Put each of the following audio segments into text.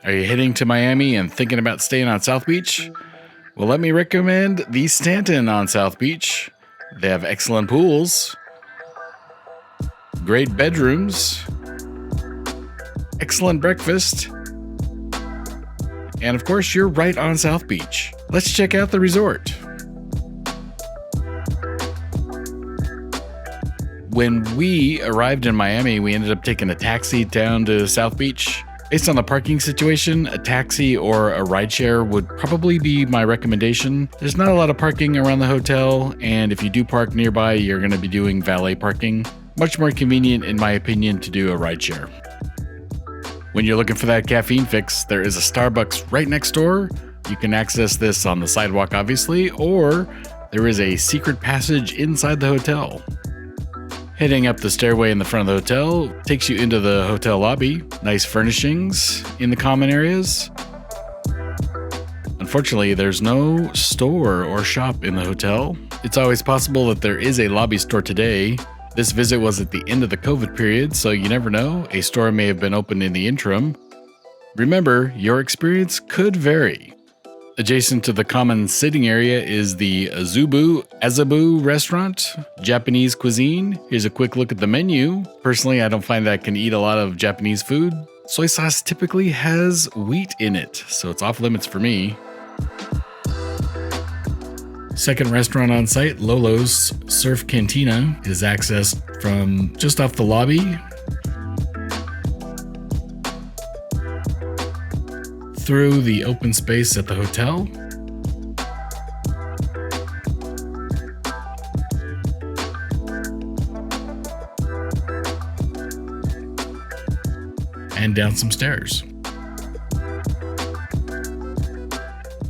Are you heading to Miami and thinking about staying on South Beach? Well, let me recommend the Stanton on South Beach. They have excellent pools, great bedrooms, excellent breakfast, and of course, you're right on South Beach. Let's check out the resort. When we arrived in Miami, we ended up taking a taxi down to South Beach. Based on the parking situation, a taxi or a rideshare would probably be my recommendation. There's not a lot of parking around the hotel, and if you do park nearby, you're going to be doing valet parking. Much more convenient, in my opinion, to do a rideshare. When you're looking for that caffeine fix, there is a Starbucks right next door. You can access this on the sidewalk, obviously, or there is a secret passage inside the hotel. Heading up the stairway in the front of the hotel takes you into the hotel lobby. Nice furnishings in the common areas. Unfortunately, there's no store or shop in the hotel. It's always possible that there is a lobby store today. This visit was at the end of the COVID period, so you never know. A store may have been open in the interim. Remember, your experience could vary. Adjacent to the common sitting area is the Azabu restaurant, Japanese cuisine. Here's a quick look at the menu. Personally, I don't find that I can eat a lot of Japanese food. Soy sauce typically has wheat in it, so it's off limits for me. Second restaurant on site, Lolo's Surf Cantina, is accessed from just off the lobby through the open space at the hotel. And down some stairs.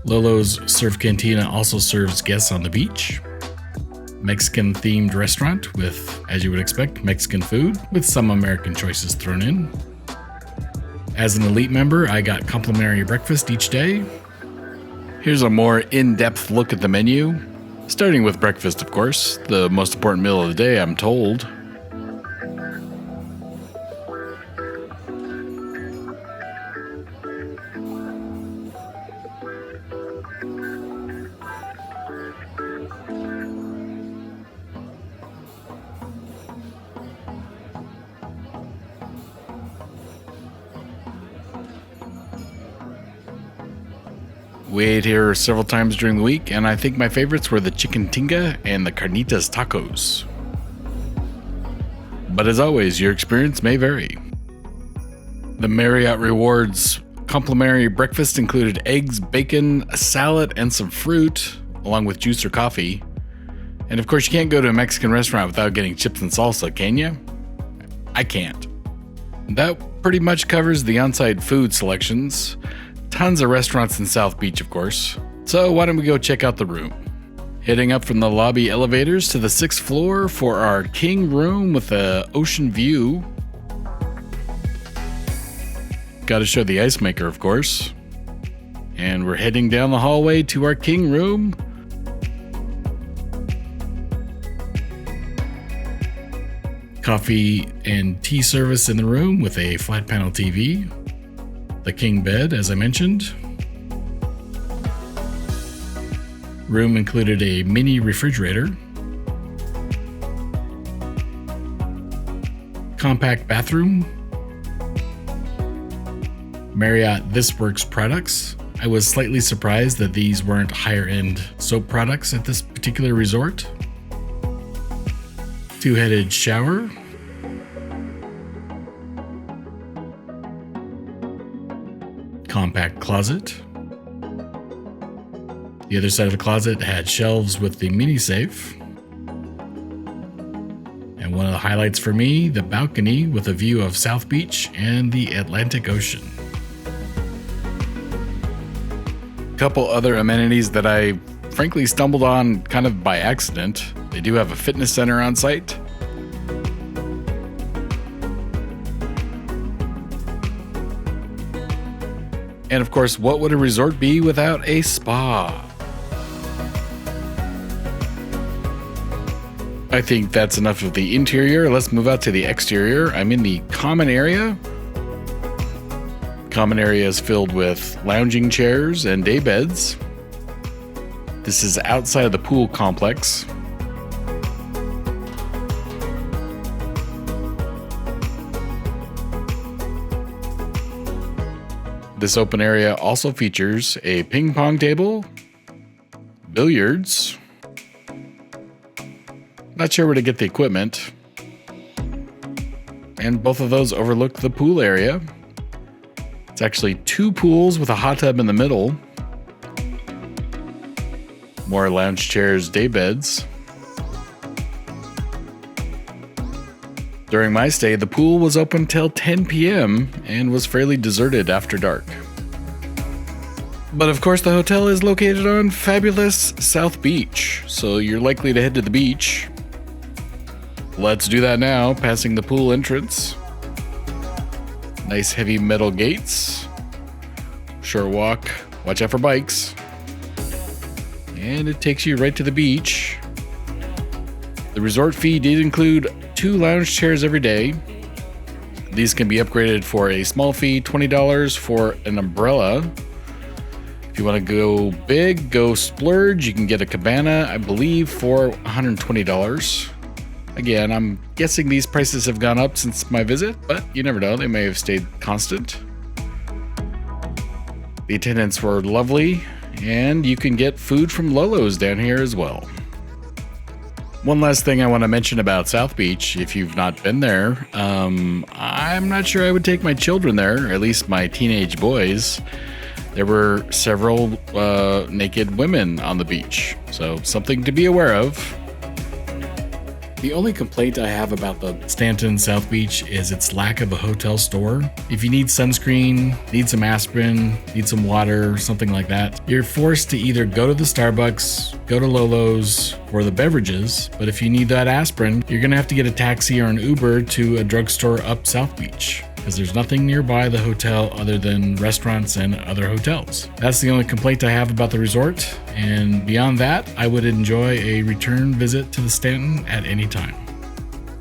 Lolo's Surf Cantina also serves guests on the beach. Mexican-themed restaurant with, as you would expect, Mexican food with some American choices thrown in. As an elite member, I got complimentary breakfast each day. Here's a more in-depth look at the menu. Starting with breakfast, of course, the most important meal of the day, I'm told. We ate here several times during the week, and I think my favorites were the chicken tinga and the carnitas tacos. But as always, your experience may vary. The Marriott Rewards complimentary breakfast included eggs, bacon, a salad, and some fruit, along with juice or coffee. And of course, you can't go to a Mexican restaurant without getting chips and salsa, can you? I can't. That pretty much covers the on-site food selections. Tons of restaurants in South Beach, of course. So why don't we go check out the room? Heading up from the lobby elevators to the 6th floor for our king room with an ocean view. Got to show the ice maker, of course. And we're heading down the hallway to our king room. Coffee and tea service in the room with a flat panel TV. The king bed, as I mentioned. Room included a mini refrigerator. Compact bathroom. Marriott This Works products. I was slightly surprised that these weren't higher-end soap products at this particular resort. Two-headed shower. Compact closet. The other side of the closet had shelves with the mini safe. And one of the highlights for me, the balcony with a view of South Beach and the Atlantic Ocean. A couple other amenities that I frankly stumbled on kind of by accident. They do have a fitness center on site. And of course, what would a resort be without a spa? I think that's enough of the interior. Let's move out to the exterior. I'm in the common area. common area is filled with lounging chairs and day beds. This is outside of the pool complex. This open area also features a ping pong table, billiards. Not sure where to get the equipment. And both of those overlook the pool area. It's actually 2 pools with a hot tub in the middle. More lounge chairs, day beds. During my stay, the pool was open till 10 p.m. and was fairly deserted after dark. But of course, the hotel is located on fabulous South Beach, so you're likely to head to the beach. Let's do that now, passing the pool entrance. Nice heavy metal gates. Short walk, watch out for bikes. And it takes you right to the beach. The resort fee did include 2 lounge chairs every day. These can be upgraded for a small fee, $20 for an umbrella. If you want to go big, go splurge, you can get a cabana, I believe, for $120. Again, I'm guessing these prices have gone up since my visit, but you never know, they may have stayed constant. The attendants were lovely, and you can get food from Lolo's down here as well. One last thing I want to mention about South Beach, if you've not been there, I'm not sure I would take my children there, or at least my teenage boys. There were several naked women on the beach, so something to be aware of. The only complaint I have about the Stanton South Beach is its lack of a hotel store. If you need sunscreen, need some aspirin, need some water, something like that, you're forced to either go to the Starbucks, go to Lolo's for the beverages, but if you need that aspirin, you're gonna have to get a taxi or an Uber to a drugstore up South Beach, because there's nothing nearby the hotel other than restaurants and other hotels. That's the only complaint I have about the resort, and beyond that, I would enjoy a return visit to the Stanton at any time.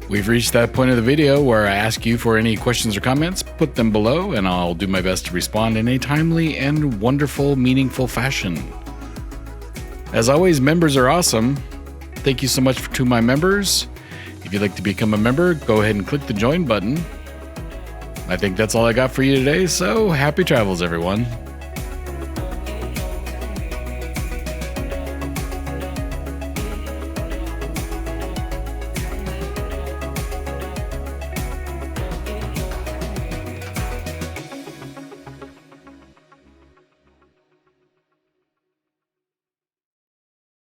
We've reached that point of the video where I ask you for any questions or comments. Put them below and I'll do my best to respond in a timely and wonderful, meaningful fashion. As always, members are awesome. Thank you so much to my members. If you'd like to become a member, go ahead and click the join button. I think that's all I got for you today, so happy travels, everyone.